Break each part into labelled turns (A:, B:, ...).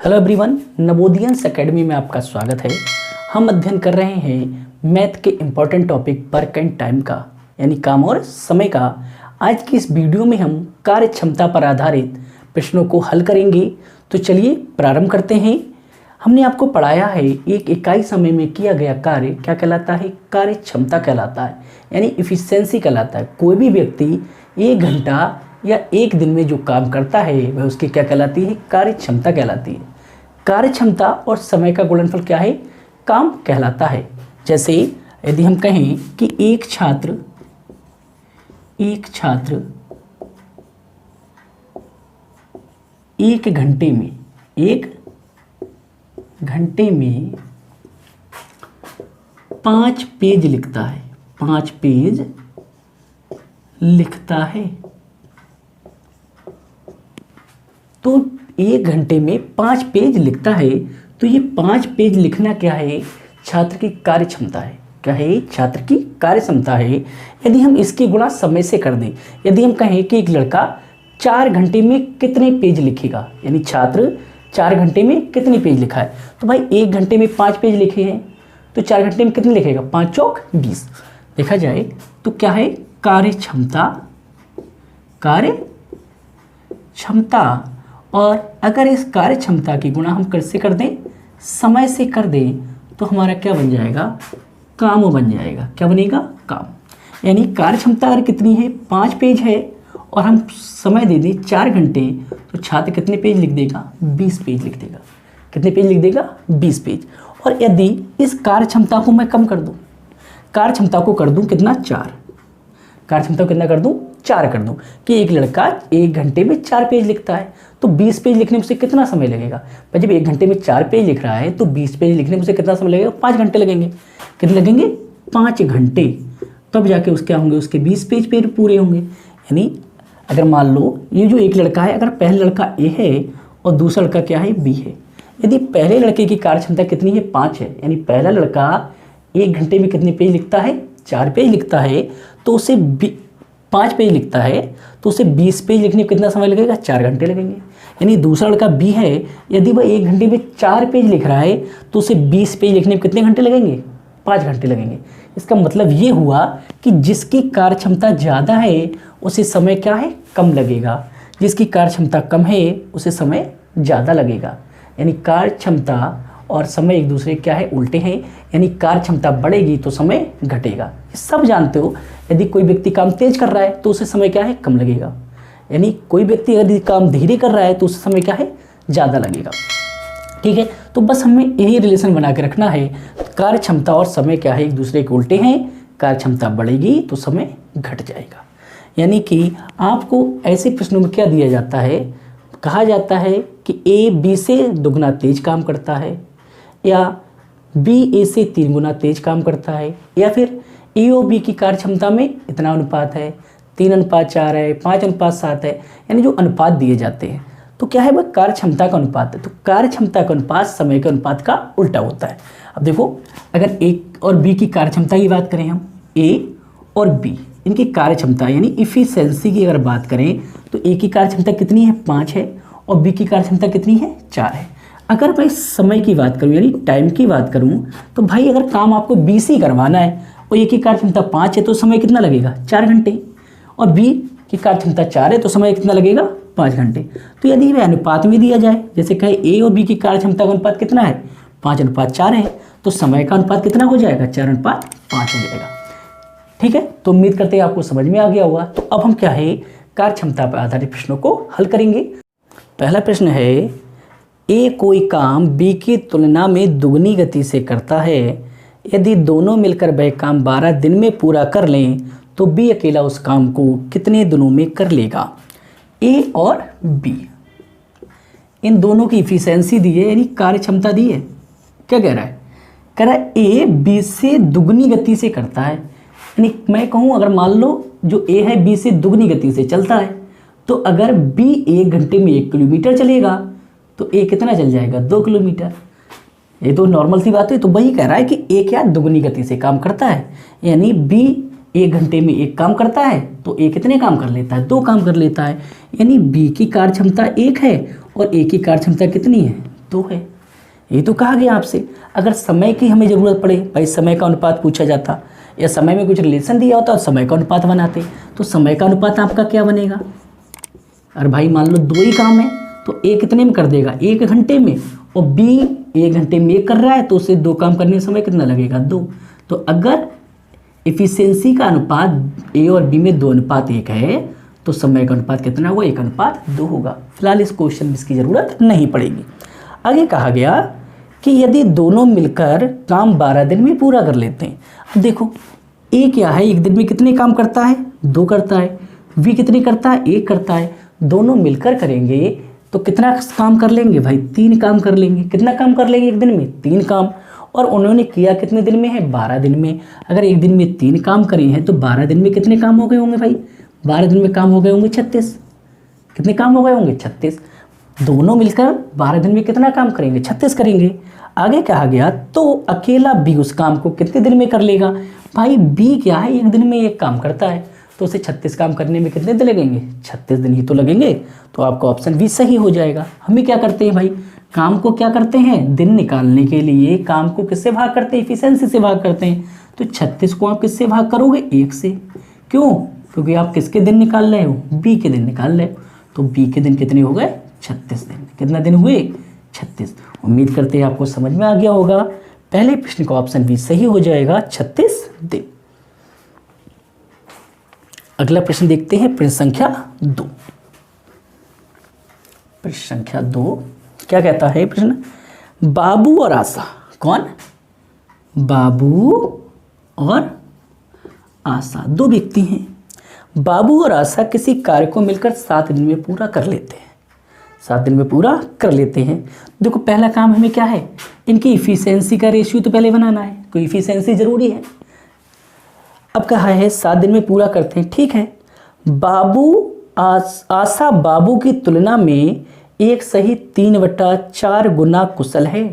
A: Hello everyone, नवोदियंस academy में आपका स्वागत है। हम अध्ययन कर रहे हैं मैथ के important topic work and time का, यानी काम और समय का। आज की इस वीडियो में हम कार्य क्षमता पर आधारित प्रश्नों को हल करेंगे। तो चलिए प्रारंभ करते हैं। हमने आपको पढ़ाया है एक इकाई समय में किया गया कार्य क्या कहलाता है? कार्य क्षमता कहलाता है, यानी इफिशिएंसी कहलाता है। कोई भी व्यक्ति 1 घंटा या 1 दिन में जो काम करता है वह उसकी क्या कहलाती है? कार्य क्षमता कहलाती है। कार्य क्षमता और समय का गुणनफल क्या है? काम कहलाता है। जैसे यदि हम कहें कि एक छात्र 1 घंटे में 5 पेज लिखता है, 5 पेज लिखता है, तो 1 घंटे में 5 पेज लिखता है। तो ये 5 पेज लिखना क्या है? छात्र की कार्य क्षमता है। क्या है? छात्र की कार्य क्षमता है। यदि हम इसकी गुणा समय से कर दें, यदि हम कहें कि एक लड़का 4 घंटे में कितने पेज लिखेगा, यानी छात्र 4 घंटे में कितने पेज लिखा है, तो भाई 1 घंटे में 5 पेज लिखे हैं, तो 4 घंटे में कितने लिखेगा? 5 चौक 20। देखा जाए तो क्या है? कार्य क्षमता। और अगर इस कार्य क्षमता की गुणा हम कैसे कर दें? समय से कर दें, तो हमारा क्या बन जाएगा? काम बन जाएगा। क्या बनेगा? काम। यानी कार्य क्षमता अगर कितनी है? 5 पेज है, और हम समय दे दें 4 घंटे, तो छात्र कितने पेज लिख देगा? 20 पेज लिख देगा। कितने पेज लिख देगा? 20 पेज। और यदि इस कार्य क्षमता को मैं कम कर दूं, कार्य क्षमता को कर दूं कितना? 4। कार्य क्षमता को कितना कर दूं? 4 कर दूं कि एक लड़का 1 घंटे में 4 पेज लिखता है, तो 20 पेज लिखने में उसे कितना समय लगेगा? पर जब 1 घंटे में 4 पेज लिख रहा है तो 20 पेज लिखने में उसे कितना समय लगेगा? 5 घंटे लगेंगे। कितने लगेंगे? 5 घंटे। तब जाके उसके क्या होंगे? उसके 20 पेज पूरे होंगे। यानी अगर मान लो ये जो एक लड़का है, अगर पहला लड़का ए है और दूसरा लड़का क्या है? बी है। यदि पहले लड़के की कार्य क्षमता कितनी है? 5 है, यानी पहला लड़का 1 घंटे में कितने पेज लिखता है? 4 पेज लिखता है, तो उसे 5 पेज लिखता है, तो उसे 20 पेज लिखने में कितना समय लगेगा? 4 घंटे लगेंगे। यानी दूसरा लड़का बी है, यदि वह 1 घंटे में 4 पेज लिख रहा है, तो उसे 20 पेज लिखने में कितने घंटे लगेंगे? 5 घंटे लगेंगे। इसका मतलब ये हुआ कि जिसकी कार्य क्षमता ज़्यादा है उसे समय क्या है? कम लगेगा। जिसकी कार्य क्षमता कम है उसे समय ज़्यादा लगेगा। यानी कार्य क्षमता और समय एक दूसरे क्या है? उल्टे हैं। यानी कार्य क्षमता बढ़ेगी तो समय घटेगा। सब जानते हो, यदि कोई व्यक्ति काम तेज कर रहा है तो उसे समय क्या है? कम लगेगा। यानी कोई व्यक्ति यदि काम धीरे कर रहा है तो उसे समय क्या है? ज़्यादा लगेगा। ठीक है, तो बस हमें यही रिलेशन बना के रखना है। कार्य क्षमता और समय क्या है? एक दूसरे के उल्टे हैं। कार्य क्षमता बढ़ेगी तो समय घट जाएगा। यानी कि आपको ऐसे प्रश्नों में क्या दिया जाता है? कहा जाता है कि ए बी से दुगना तेज काम करता है, या बी ए से 3 गुना तेज काम करता है, या फिर ए और बी की कार्य क्षमता में इतना अनुपात है, 3:4 है, 5:7 है। यानी जो अनुपात दिए जाते हैं तो क्या है? वह कार्य क्षमता का अनुपात है। तो कार्य क्षमता का अनुपात समय के अनुपात का उल्टा होता है। अब देखो, अगर ए और बी की कार्य क्षमता की बात करें, हम ए और बी इनकी कार्य क्षमता यानी इफिशिएंसी की अगर बात करें, तो ए की कार्य क्षमता कितनी है? 5 है, और बी की कार्य क्षमता कितनी है? 4 है। अगर भाई समय की बात करूं यानी टाइम की बात करूं, तो भाई अगर काम आपको बी से करवाना है और ए की कार्य क्षमता 5 है, तो समय कितना लगेगा? 4 घंटे। और बी की कार्य क्षमता 4 है, तो समय कितना लगेगा? 5 घंटे। तो यदि वह अनुपात में दिया जाए, जैसे कहे ए और बी की कार्य क्षमता का अनुपात कितना है? 5:4 है, तो समय का अनुपात कितना हो जाएगा? 4:5 हो जाएगा। ठीक है, तो उम्मीद करते हैं आपको समझ में आ गया होगा। तो अब हम क्या है? कार्य क्षमता पर आधारित प्रश्नों को हल करेंगे। पहला प्रश्न है, ए कोई काम बी की तुलना में दुगनी गति से करता है। यदि दोनों मिलकर वह काम 12 दिन में पूरा कर लें, तो बी अकेला उस काम को कितने दिनों में कर लेगा? ए और बी, इन दोनों की इफिशिएंसी दी है, यानी कार्य क्षमता दी है। क्या कह रहा है? कह रहा है ए बी से दुगनी गति से करता है। यानी मैं कहूँ, अगर मान लो जो ए है बी से दुगनी गति से चलता है, तो अगर बी 1 घंटे में 1 किलोमीटर चलेगा तो ए कितना चल जाएगा? 2 किलोमीटर। ये तो नॉर्मल सी बात है। तो वही कह रहा है कि ए क्या? दुगनी गति से काम करता है। यानी बी 1 घंटे में 1 काम करता है, तो ए कितने काम कर लेता है? 2 काम कर लेता है। यानी बी की कार्य क्षमता 1 है और ए की कार्य क्षमता कितनी है? 2 है। ये तो कहा गया आपसे। अगर समय की हमें ज़रूरत पड़े, भाई समय का अनुपात पूछा जाता या समय में कुछ रिलेशन दिया होता और समय का अनुपात बनाते, तो समय का अनुपात आपका क्या बनेगा? और भाई मान लो 2 ही काम है तो ए कितने में कर देगा? 1 घंटे में। और बी 1 घंटे में एक कर रहा है तो उसे 2 काम करने में समय कितना लगेगा? 2। तो अगर एफिशिएंसी का अनुपात ए और बी में 2:1 है तो समय का अनुपात कितना होगा? 1:2 होगा। फिलहाल इस क्वेश्चन में इसकी ज़रूरत नहीं पड़ेगी। आगे कहा गया कि यदि दोनों मिलकर काम 12 दिन में पूरा कर लेते हैं। अब देखो ए क्या है, 1 दिन में कितने काम करता है? 2 करता है। बी कितने करता है? 1 करता है। दोनों मिलकर करेंगे तो कितना काम कर लेंगे भाई? 3 काम कर लेंगे। कितना काम कर लेंगे 1 दिन में? 3 काम। और उन्होंने किया कितने दिन में है? 12 दिन में। अगर 1 दिन में 3 काम करे हैं तो 12 दिन में कितने काम हो गए होंगे भाई? 12 दिन में काम हो गए होंगे 36। कितने काम हो गए होंगे? 36। दोनों मिलकर 12 दिन में कितना काम करेंगे? 36 करेंगे। आगे कहा गया तो अकेला बी उस काम को कितने दिन में कर लेगा? भाई बी क्या है, 1 दिन में 1 काम करता है तो उसे 36 काम करने में कितने दिन लगेंगे? 36 दिन ही तो लगेंगे। तो आपका ऑप्शन बी सही हो जाएगा। हमें क्या करते हैं भाई, काम को क्या करते हैं? दिन निकालने के लिए काम को किससे भाग करते हैं? एफिशिएंसी से भाग करते हैं। तो 36 को आप किससे भाग करोगे? 1 से। क्यों? क्योंकि आप किसके दिन निकाल रहे हो? बी के दिन निकाल रहे हो। तो बी के दिन कितने हो गए? 36 दिन। कितना दिन हुए? 36। उम्मीद करते हैं आपको समझ में आ गया होगा। पहले प्रश्न का ऑप्शन बी सही हो जाएगा, 36 दिन। अगला प्रश्न देखते हैं, प्रश्न संख्या 2। प्रश्न संख्या 2 क्या कहता है प्रश्न? बाबू और आशा। कौन? बाबू और आशा 2 व्यक्ति हैं। बाबू और आशा किसी कार्य को मिलकर 7 दिन में पूरा कर लेते हैं। 7 दिन में पूरा कर लेते हैं। देखो पहला काम हमें क्या है? इनकी इफिशियंसी का रेशियो तो पहले बनाना है, कोई इफिशियंसी जरूरी है। अब कहा है 7 दिन में पूरा करते हैं, ठीक है। आशा बाबू की तुलना में 1 सही 3/4 गुना कुशल है।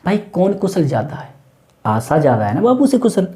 A: भाई कौन कुशल ज़्यादा है? आशा ज़्यादा है ना बाबू से कुशल।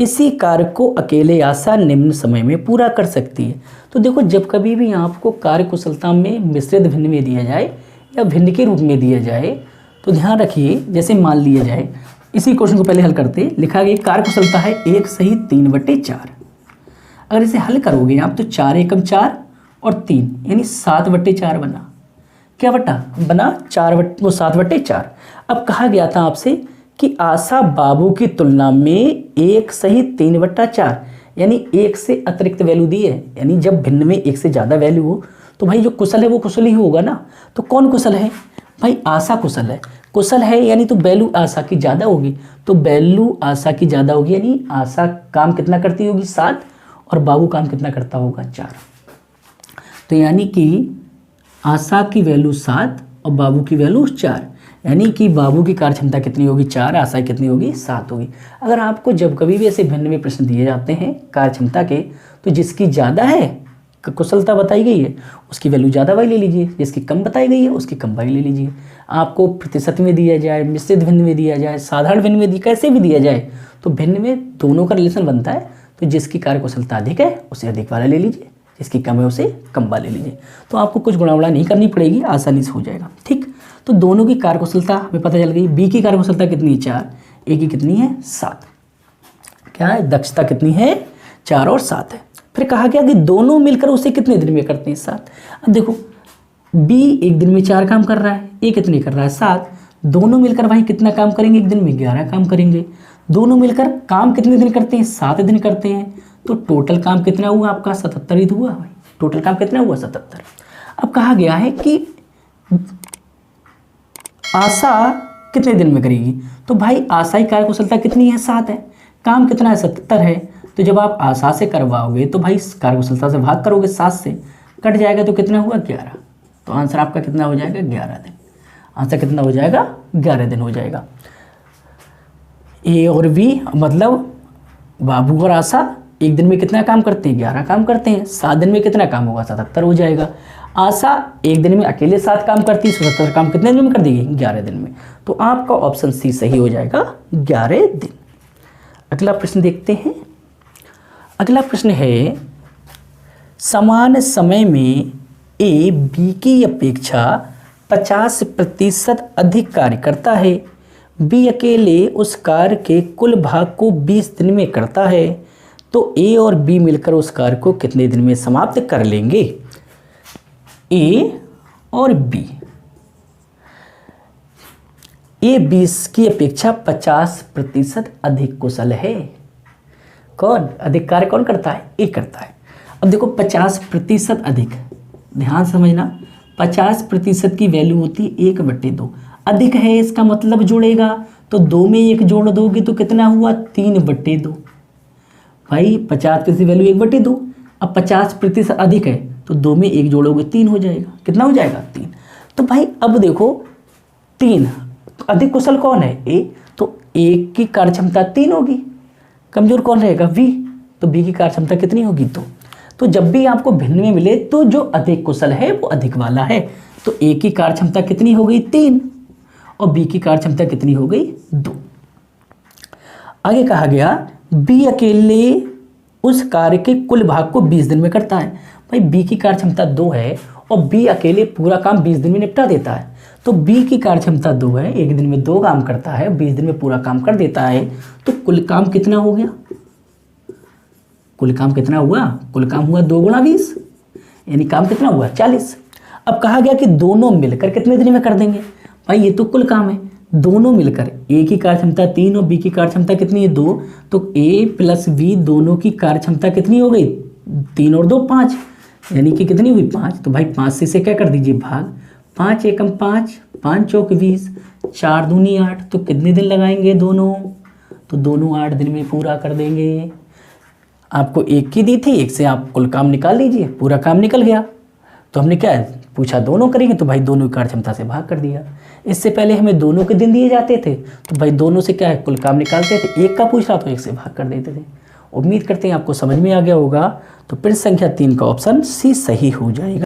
A: इसी कार्य को अकेले आशा निम्न समय में पूरा कर सकती है। तो देखो जब कभी भी आपको कार्य कुशलता में मिश्रित भिन्न में दिया जाए या भिन्न के रूप में दिया जाए तो ध्यान रखिए, जैसे मान लिया जाए, इसी क्वेश्चन को पहले हल करते, लिखा गया कार्य कुशलता है 1 सही 3/4। अगर इसे हल करोगे आप तो 4 एकम 4 और 3 यानी 7/4 बना। क्या बटा? बना 7/4। अब कहा गया था आपसे कि आशा बाबू की तुलना में 1 सही 3/4 यानी 1 से अतिरिक्त वैल्यू दी है। यानी जब भिन्न में 1 से ज़्यादा वैल्यू हो तो भाई जो कुशल है वो कुशल ही होगा ना। तो कौन कुशल है भाई? आशा कुशल है। कुशल है यानी तो वैल्यू आशा की ज़्यादा होगी। तो वैल्यू आशा की ज़्यादा होगी यानी आशा काम कितना करती होगी? 7 और बाबू काम कितना करता होगा? 4। तो यानी कि आशा की वैल्यू 7 और बाबू की वैल्यू 4 यानी कि बाबू की कार्य क्षमता कितनी होगी? 4। आशा कितनी होगी? 7 होगी। अगर आपको जब कभी भी ऐसे भिन्न में प्रश्न दिए जाते हैं कार्य क्षमता के तो जिसकी ज़्यादा है कुशलता बताई गई है उसकी वैल्यू ज़्यादा वाली ले लीजिए, जिसकी कम बताई गई है उसकी कम वाली ले लीजिए। आपको प्रतिशत में दिया जाए, मिश्रित भिन्न में दिया जाए, साधारण भिन्न में कैसे भी दिया जाए तो भिन्न में दोनों का रिलेशन बनता है। तो जिसकी कार्य कुशलता अधिक है उसे अधिक वाला ले लीजिए, जिसकी कम है उसे कम वाला ले लीजिए। तो आपको कुछ गुणा नहीं करनी पड़ेगी, आसानी से हो जाएगा। ठीक, तो दोनों की कार्य कुशलता हमें पता चल गई। बी की कार्य कुशलता कितनी है? 4। ए की कितनी है? 7। क्या है? दक्षता कितनी है? 4 और 7 है। फिर कहा गया कि दोनों मिलकर उसे कितने दिन में करते हैं? 7। अब देखो बी 1 दिन में 4 काम कर रहा है, ए कितने कर रहा है? 7। दोनों मिलकर भाई कितना काम करेंगे? 1 दिन में 11 काम करेंगे। दोनों मिलकर काम कितने दिन करते हैं? 7 दिन करते हैं। तो टोटल काम कितना हुआ आपका? 77 ही हुआ भाई। टोटल काम कितना हुआ? 77। अब कहा गया है कि आशा कितने दिन में करेगी? तो भाई आशा की कार्य कुशलता कितनी है? 7 है। काम कितना है? 77 है। तो जब आप आशा से करवाओगे तो भाई कार्य कुशलता से भाग करोगे, 7 से कट जाएगा तो कितना हुआ? 11। तो आंसर आपका कितना हो जाएगा? 11 दिन। आंसर कितना हो जाएगा? 11 दिन हो जाएगा। ए और बी मतलब बाबू और आशा 1 दिन में कितना काम करते हैं? 11 काम करते हैं। 7 दिन में कितना काम होगा? 77 हो जाएगा। आशा 1 दिन में अकेले 7 काम करती है, 77 काम कितने दिन में कर देगी? 11 दिन में। तो आपका ऑप्शन सी सही हो जाएगा, 11 दिन। अगला प्रश्न देखते हैं। अगला प्रश्न है, समान समय में ए बी की अपेक्षा 50% अधिक कार्य करता है, बी अकेले उस कार्य के कुल भाग को 20 दिन में करता है, तो ए और बी मिलकर उस कार्य को कितने दिन में समाप्त कर लेंगे? ए और बी, ए 20 की अपेक्षा 50% अधिक कुशल है। कौन अधिक कार्य कौन करता है? ए करता है। अब देखो 50% अधिक, ध्यान समझना, 50% की वैल्यू होती है 1/2। अधिक है इसका मतलब जुड़ेगा, तो 2 में 1 जोड़ दोगे तो कितना हुआ? 3/2। भाई 50% की वैल्यू 1/2, अब 50% अधिक है तो 2 में 1 जोड़ोगे 3 हो जाएगा। कितना हो जाएगा? 3। तो भाई अब देखो 3, तो अधिक कुशल कौन है? ए, तो ए की कार्य क्षमता 3 होगी। कमजोर कौन रहेगा? बी, तो बी की कार्य क्षमता कितनी होगी? 2। तो जब भी आपको भिन्न में मिले तो जो अधिक कुशल है वो अधिक वाला है। तो ए की कार्य क्षमता कितनी हो गई? 3, और बी की कार्य क्षमता कितनी हो गई? 2। आगे कहा गया बी अकेले उस कार्य के कुल भाग को 20 दिन में करता है। भाई बी की कार्य क्षमता 2 है और बी अकेले पूरा काम 20 दिन में निपटा देता है, तो बी की कार्य क्षमता 2 है, एक दिन में 2 काम करता है, 20 दिन में पूरा काम कर देता है, तो कुल काम कितना हो गया? कुल काम कितना हुआ? कुल काम हुआ 2 × 20, यानी काम कितना हुआ? 40। अब कहा गया कि दोनों मिलकर कितने दिन में कर देंगे? भाई ये तो कुल काम है, दोनों मिलकर, ए की कार्य क्षमता 3 और बी की कार्य क्षमता कितनी है? 2, तो ए प्लस बी दोनों की कार्य क्षमता कितनी हो गई? 3 और 2 5, यानी कि कितनी हुई? 5। तो भाई 5 से इसे क्या कर दीजिए? भाग। 5 एकम 5, 5 चौक 20, 4 दूनी 8, तो कितने दिन लगाएंगे दोनों? तो दोनों 8 दिन में पूरा कर देंगे। आपको 1 की दी थी, 1 से आप कुल काम निकाल लीजिए, पूरा काम निकल गया। तो हमने क्या पूछा? दोनों करेंगे, तो भाई दोनों की कार्य क्षमता से भाग कर दिया। इससे पहले हमें दोनों के दिन दिए जाते थे, तो भाई दोनों से क्या है? कुल काम निकालते थे। 1 का पूछ रहा तो 1 से भाग कर देते थे। उम्मीद करते हैं आपको समझ में आ गया होगा। तो प्रश्न संख्या 3 का ऑप्शन सी सही हो जाएगा।